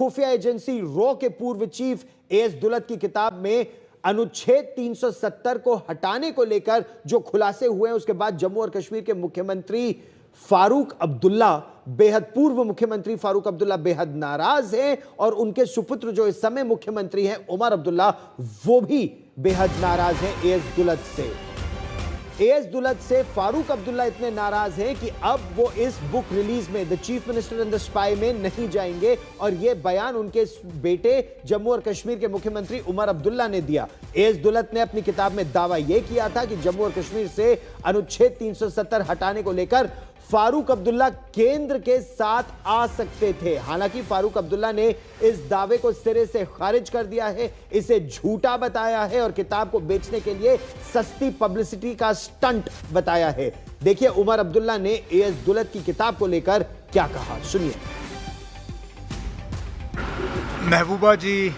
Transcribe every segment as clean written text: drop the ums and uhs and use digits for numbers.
खुफिया agency raw के पूर्व चीफ एएस दुलत की किताब में अनुच्छेद 370 को हटाने को लेकर जो खुलासे हुए हैं, उसके बाद जम्मू और कश्मीर के मुख्यमंत्री फारूक अब्दुल्ला पूर्व मुख्यमंत्री फारूक अब्दुल्ला बेहद नाराज हैं और उनके सुपुत्र जो इस समय मुख्यमंत्री हैं उमर अब्दुल्ला, वो भी बेहद नाराज हैं एएस दुलत से। एएस दुलत से फारूक अब्दुल्ला इतने नाराज हैं कि अब वो इस बुक रिलीज में the chief minister and the spy में नहीं जाएंगे और ये बयान उनके बेटे जम्मू और कश्मीर के मुख्यमंत्री उमर अब्दुल्ला ने दिया। एएस दुलत ने अपनी किताब में दावा यह किया था कि जम्मू और कश्मीर से अनुच्छेद 370 हटाने को लेकर फारूक अब्दुल्ला केंद्र के साथ आ सकते थे। हालांकि फारूक अब्दुल्ला ने इस दावे को सिरे से खारिज कर दिया है, इसे झूठा बताया है और किताब को बेचने के लिए सस्ती पब्लिसिटी का स्टंट बताया है। देखिए उमर अब्दुल्ला ने एएस दुलत की किताब को लेकर क्या कहा, सुनिए। महबूबा जी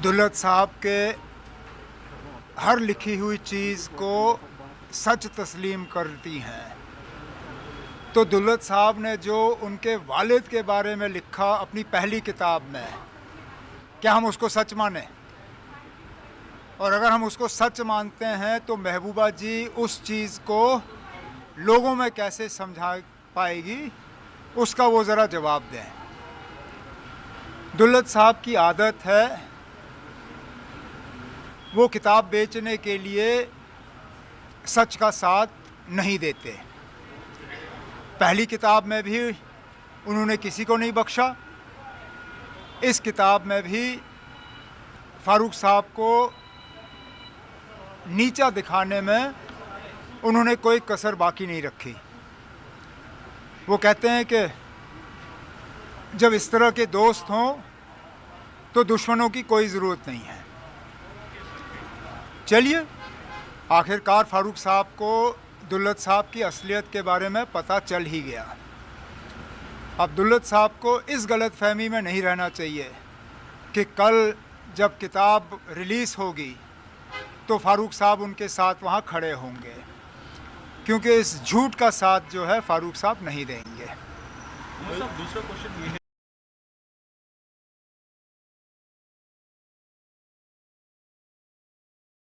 दुलत साहब के हर लिखी हुई चीज़ को सच तस्लीम करती हैं। तो दुलत साहब ने जो उनके वालिद के बारे में लिखा अपनी पहली किताब में, क्या हम उसको सच माने? और अगर हम उसको सच मानते हैं तो महबूबा जी उस चीज़ को लोगों में कैसे समझा पाएगी, उसका वो ज़रा जवाब दें। दुलत साहब की आदत है वो किताब बेचने के लिए सच का साथ नहीं देते। पहली किताब में भी उन्होंने किसी को नहीं बख्शा, इस किताब में भी फारूक साहब को नीचा दिखाने में उन्होंने कोई कसर बाकी नहीं रखी। वो कहते हैं कि जब इस तरह के दोस्त हों तो दुश्मनों की कोई ज़रूरत नहीं है। चलिए, आखिरकार फारूक साहब को दुलत साहब की असलियत के बारे में पता चल ही गया। अब दुलत साहब को इस गलत फहमी में नहीं रहना चाहिए कि कल जब किताब रिलीज़ होगी तो फारूक साहब उनके साथ वहाँ खड़े होंगे, क्योंकि इस झूठ का साथ जो है फारूक साहब नहीं देंगे। दूसरा क्वेश्चन ये है